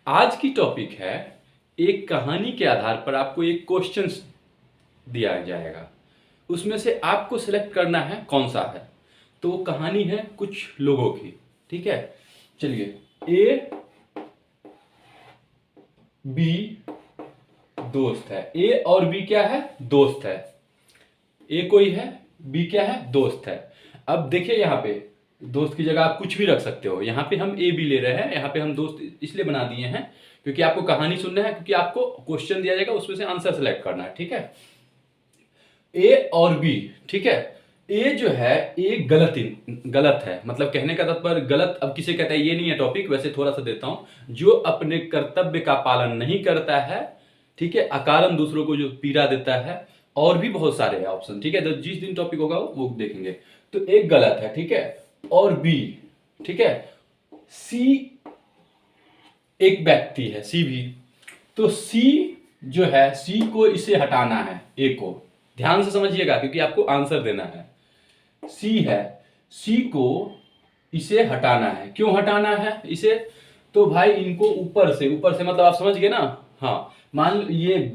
आज की टॉपिक है, एक कहानी के आधार पर आपको एक क्वेश्चन दिया जाएगा, उसमें से आपको सिलेक्ट करना है कौन सा है। तो वो कहानी है कुछ लोगों की, ठीक है। चलिए, ए बी दोस्त है। ए और बी क्या है? दोस्त है। ए कोई है, बी क्या है? दोस्त है। अब देखिए, यहाँ पे दोस्त की जगह आप कुछ भी रख सकते हो। यहाँ पे हम ए बी ले रहे हैं, यहाँ पे हम दोस्त इसलिए बना दिए हैं क्योंकि आपको कहानी सुनना है, क्योंकि आपको क्वेश्चन दिया जाएगा उसमें से आंसर सेलेक्ट करना है, ठीक है। ए और बी, ठीक है। ए जो है, ए गलत है, मतलब कहने का तात्पर्य गलत। अब किसे कहता है ये नहीं है टॉपिक, वैसे थोड़ा सा देता हूं। जो अपने कर्तव्य का पालन नहीं करता है, ठीक है, अकारण दूसरों को जो पीड़ा देता है, और भी बहुत सारे ऑप्शन, ठीक है। तो जिस दिन टॉपिक होगा वो देखेंगे। तो एक गलत है, ठीक है, और बी, ठीक है। सी एक व्यक्ति है, सी भी। तो सी जो है, सी को इसे हटाना है, ए को। ध्यान से समझिएगा क्योंकि आपको आंसर देना है। सी है, सी को इसे हटाना है। क्यों हटाना है इसे? तो भाई इनको ऊपर से मतलब आप समझ गए ना। हाँ, मान लो ये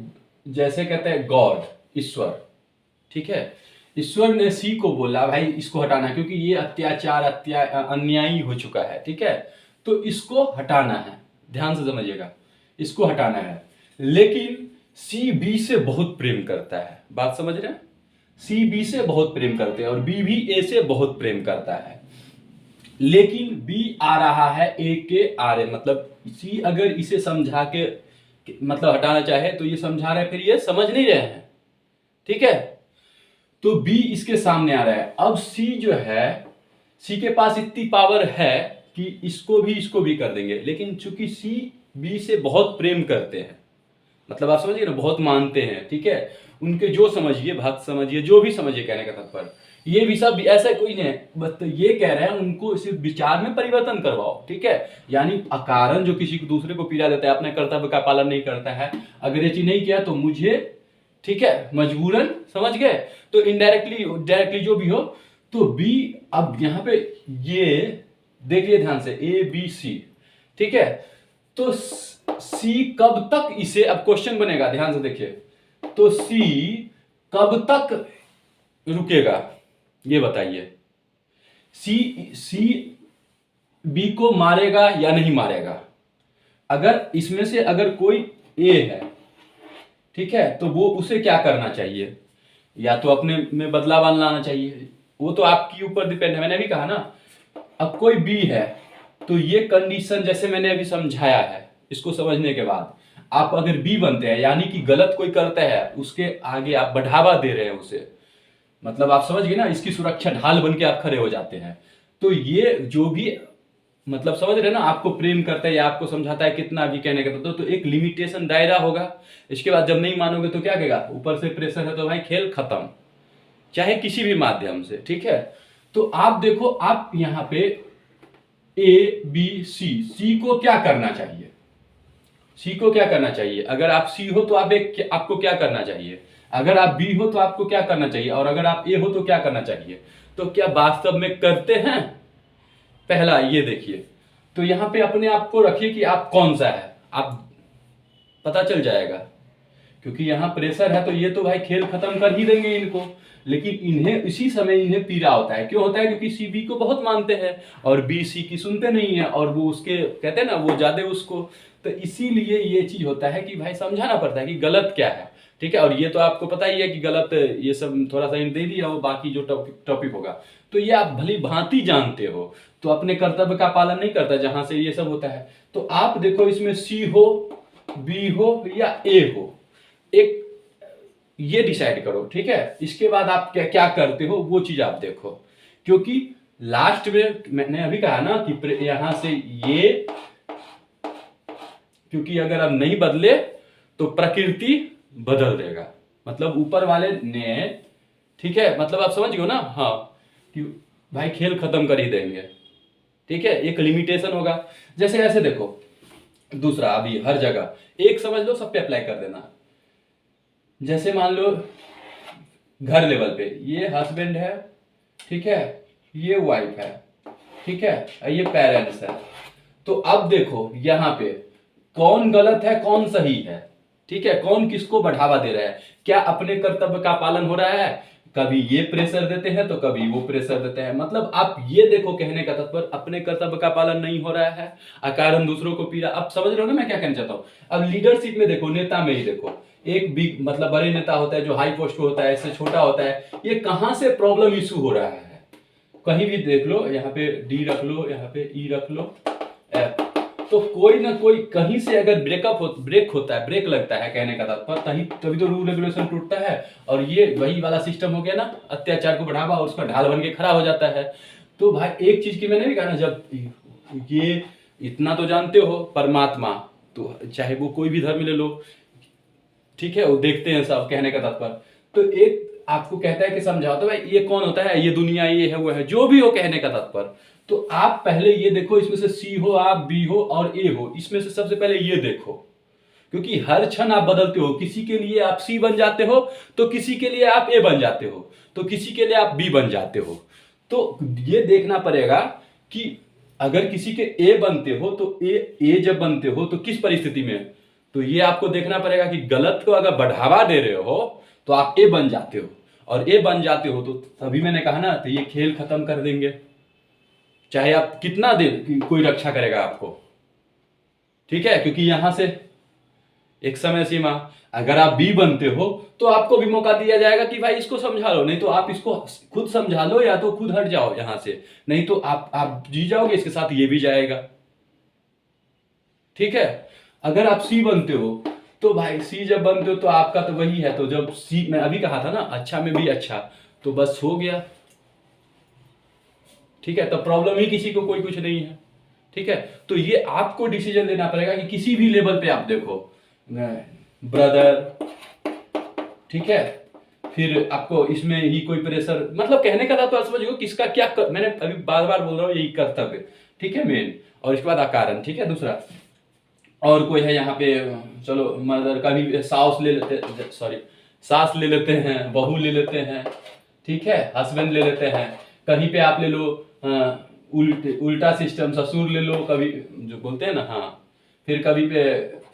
जैसे कहते हैं गॉड, ईश्वर, ठीक है। ईश्वर ने सी को बोला भाई इसको हटाना है क्योंकि ये अन्यायी हो चुका है, ठीक है। तो इसको हटाना है, ध्यान से समझिएगा, इसको हटाना है। लेकिन सी बी से बहुत प्रेम करता है, बात समझ रहे हैं। सी बी से बहुत प्रेम करते हैं और बी भी ए से बहुत प्रेम करता है। लेकिन बी आ रहा है ए के आरे, मतलब सी अगर इसे समझा के मतलब हटाना चाहे तो ये समझा रहे हैं, फिर ये समझ नहीं रहे हैं, ठीक है। तो बी इसके सामने आ रहा है। अब सी जो है, सी के पास इतनी पावर है कि इसको भी कर देंगे। लेकिन चूंकि सी बी से बहुत प्रेम करते हैं, मतलब आप समझिए ना, बहुत मानते हैं, ठीक है। उनके जो समझिए, भक्त समझिए, जो भी समझिए, कहने का तात्पर्य ये भी सब ऐसा कोई नहीं है। बस तो ये कह रहे हैं उनको सिर्फ विचार में परिवर्तन करवाओ, ठीक है। यानी अकारण जो किसी को दूसरे को पीड़ा देता है, अपने कर्तव्य का पालन नहीं करता है, अगर ये चीज नहीं किया तो मुझे, ठीक है, मजबूरन, समझ गए। तो इनडायरेक्टली डायरेक्टली जो भी हो। तो बी, अब यहां पे ये देखिए ध्यान से, ए बी सी, ठीक है। तो सी कब तक इसे, अब क्वेश्चन बनेगा, ध्यान से देखिए। तो सी कब तक रुकेगा ये बताइए। सी बी को मारेगा या नहीं मारेगा? अगर इसमें से अगर कोई ए है, ठीक है, तो वो उसे क्या करना चाहिए? या तो अपने में बदलाव लाना चाहिए, वो तो आपके ऊपर डिपेंड है, मैंने अभी कहा ना। अब कोई बी है, तो ये कंडीशन जैसे मैंने अभी समझाया है, इसको समझने के बाद आप अगर बी बनते हैं, यानी कि गलत कोई करता है उसके आगे आप बढ़ावा दे रहे हैं उसे, मतलब आप समझ गए ना, इसकी सुरक्षा ढाल बन के आप खड़े हो जाते हैं। तो ये जो भी मतलब समझ रहे ना, आपको प्रेम करता है या आपको समझाता है कितना भी कहने का तो एक लिमिटेशन दायरा होगा। इसके बाद जब नहीं मानोगे तो क्या कहेगा, ऊपर से प्रेशर है तो भाई खेल खत्म, चाहे किसी भी माध्यम से, ठीक है। तो आप देखो, आप यहां पे ए बी सी, सी को क्या करना चाहिए? सी को क्या करना चाहिए? अगर आप सी हो तो आपको क्या करना चाहिए? अगर आप बी हो तो आपको क्या करना चाहिए? और अगर आप ए हो तो क्या करना चाहिए? तो क्या वास्तव में करते हैं? पहला ये देखिए। तो यहां पे अपने आप को रखिए कि आप कौन सा है, आप पता चल जाएगा। क्योंकि यहां प्रेशर है तो ये तो भाई खेल खत्म कर ही देंगे इनको। लेकिन इन्हें इसी समय इन्हें पीड़ा होता है। क्यों होता है? क्योंकि सी बी को बहुत मानते हैं और बी सी की सुनते नहीं है, और वो उसके कहते हैं ना, वो ज्यादा उसको। तो इसीलिए ये चीज होता है कि भाई समझाना पड़ता है कि गलत क्या है, ठीक है। और ये तो आपको पता ही है कि गलत, ये सब थोड़ा सा दे दिया हो, बाकी जो टॉपिक होगा तो ये आप भली भांति जानते हो, तो अपने कर्तव्य का पालन नहीं करता जहां से ये सब होता है। तो आप देखो, इसमें सी हो, बी हो या ए हो, एक ये डिसाइड करो, ठीक है। इसके बाद आप क्या क्या करते हो वो चीज आप देखो। क्योंकि लास्ट में मैंने अभी कहा ना कि यहां से ये, क्योंकि अगर आप नहीं बदले तो प्रकृति बदल देगा, मतलब ऊपर वाले ने, ठीक है, मतलब आप समझ गए ना। हाँ, कि भाई खेल खत्म कर ही देंगे, ठीक है। एक लिमिटेशन होगा। जैसे ऐसे देखो, दूसरा अभी हर जगह एक समझ लो, सब पे अप्लाई कर देना। जैसे मान लो घर लेवल पे ये हस्बैंड है, ठीक है, ये वाइफ है, ठीक है, ये पेरेंट्स है। तो अब देखो यहां पे कौन गलत है कौन सही है, ठीक है, कौन किसको बढ़ावा दे रहा है, क्या अपने कर्तव्य का पालन हो रहा है। कभी ये प्रेशर देते हैं तो कभी वो प्रेशर देते हैं। मतलब आप ये देखो, कहने का तात्पर्य अपने कर्तव्य का पालन नहीं हो रहा है, अकारण दूसरों को पीड़ा। अब समझ रहे हो ना मैं क्या कहना चाहता हूं। अब लीडरशिप में देखो, नेता में ही देखो, एक बिग मतलब बड़े नेता होता है जो हाई पोस्ट पे होता है, इससे छोटा होता है, ये कहां से प्रॉब्लम इशू हो रहा है। कहीं भी देख लो, यहाँ पे डी रख लो, यहाँ पे ई रख लो, एफ, तो कोई ना कोई कहीं से अगर ब्रेक होता है, ब्रेक लगता है, कहने का तात्पर्य तभी तो रूल रेगुलेशन टूटता है। और ये वही वाला सिस्टम हो गया ना, अत्याचार को बढ़ावा और उसका ढाल बन के खड़ा हो जाता है। तो भाई एक चीज की मैंने भी कहा ना, जब ये इतना तो जानते हो, परमात्मा तो चाहे वो कोई भी धर्म ले लो, ठीक है, वो देखते हैं सब, कहने का तात्पर्य। तो एक आपको कहता है कि समझाओ तो भाई ये कौन होता है, ये दुनिया, ये है वो है, जो भी हो, कहने का तात्पर्य। तो आप पहले ये देखो, इसमें से सी हो आप, बी हो और ए हो, इसमें से सबसे पहले ये देखो, क्योंकि हर क्षण आप बदलते हो। किसी के लिए आप सी बन जाते हो, तो किसी के लिए आप ए बन जाते हो, तो किसी के लिए आप बी बन जाते हो। तो ये देखना पड़ेगा कि अगर किसी के ए बनते हो तो ए जब बनते हो तो किस परिस्थिति में, तो ये आपको देखना पड़ेगा कि गलत को अगर बढ़ावा दे रहे हो तो आप ए बन जाते हो, और ए बन जाते हो तो तभी मैंने कहा ना, तो ये खेल खत्म कर देंगे, चाहे आप कितना देर कोई रक्षा करेगा आपको, ठीक है। क्योंकि यहां से एक समय सीमा, अगर आप बी बनते हो तो आपको भी मौका दिया जाएगा कि भाई इसको समझा लो, नहीं तो आप इसको खुद समझा लो, या तो खुद हट जाओ यहां से, नहीं तो आप जी जाओगे, इसके साथ ये भी जाएगा, ठीक है। अगर आप सी बनते हो तो भाई सी जब बनते हो तो आपका तो वही है, तो जब सी मैं अभी कहा था ना, अच्छा में भी अच्छा, तो बस हो गया, ठीक है। तो प्रॉब्लम ही किसी को कोई कुछ नहीं है, ठीक है। तो ये आपको डिसीजन लेना पड़ेगा कि किसी भी लेवल पे आप देखो, ब्रदर, ठीक है, फिर आपको इसमें ही कोई प्रेशर, मतलब कहने का था तो समझो किसका क्या मैंने अभी बार बार बोल रहा हूँ, यही कर्तव्य, ठीक है, मेन, और इसके बाद अकारण, ठीक है, दूसरा। और कोई है यहाँ पे, चलो मदर का भी, सास ले लेते, सॉरी, सास ले लेते हैं, बहू ले लेते हैं, ठीक है, हस्बैंड ले लेते हैं। कहीं पे आप ले लो उल्टा सिस्टम, ससुर ले लो, कभी जो बोलते हैं ना, हाँ, फिर कभी पे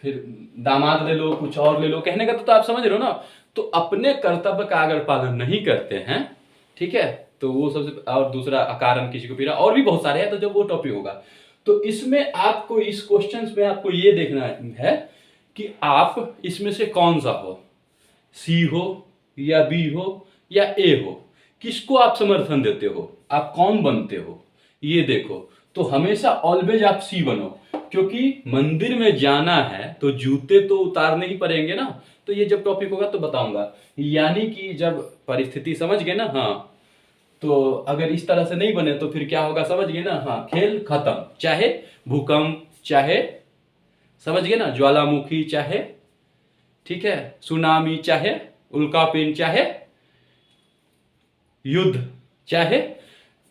फिर दामाद ले लो, कुछ और ले लो, कहने का तो आप समझ रहे हो ना। तो अपने कर्तव्य का अगर पालन नहीं करते हैं, ठीक है, तो वो सबसे, और दूसरा अकारण किसी को पीड़ा, और भी बहुत सारे हैं, तो जब वो टॉपिक होगा। तो इसमें आपको, इस क्वेश्चन में आपको ये देखना है कि आप इसमें से कौन सा हो, सी हो या बी हो या ए हो, किसको आप समर्थन देते हो, आप कौन बनते हो, ये देखो। तो हमेशा ऑलवेज आप सी बनो, क्योंकि मंदिर में जाना है तो जूते तो उतारने ही पड़ेंगे ना। तो ये जब टॉपिक होगा तो बताऊंगा, यानी कि जब परिस्थिति समझ गए ना, हाँ, तो अगर इस तरह से नहीं बने तो फिर क्या होगा, समझ गए ना, हाँ, खेल खत्म। चाहे भूकंप, चाहे, समझ गए ना, ज्वालामुखी, चाहे, ठीक है, सुनामी, चाहे उल्कापिंड, चाहे युद्ध, चाहे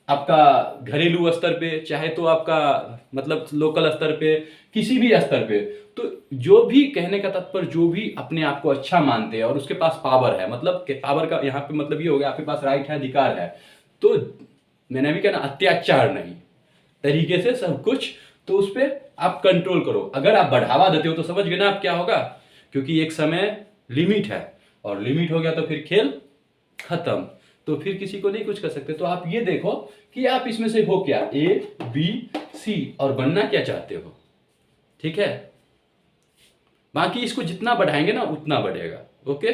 आपका घरेलू स्तर पे, चाहे तो आपका मतलब लोकल स्तर पे, किसी भी स्तर पे, तो जो भी, कहने का तात्पर्य जो भी अपने आप को अच्छा मानते हैं और उसके पास पावर है, मतलब पावर का यहाँ पे मतलब ये हो गया, आपके पास राइट है, अधिकार है, तो मैंने भी कहा ना, अत्याचार नहीं, तरीके से सब कुछ, तो उस पर आप कंट्रोल करो। अगर आप बढ़ावा देते हो तो समझ गए ना आप क्या होगा, क्योंकि एक समय लिमिट है, और लिमिट हो गया तो फिर खेल खत्म, तो फिर किसी को नहीं कुछ कर सकते। तो आप ये देखो कि आप इसमें से हो क्या, ए बी सी, और बनना क्या चाहते हो, ठीक है। बाकी इसको जितना बढ़ाएंगे ना उतना बढ़ेगा, ओके।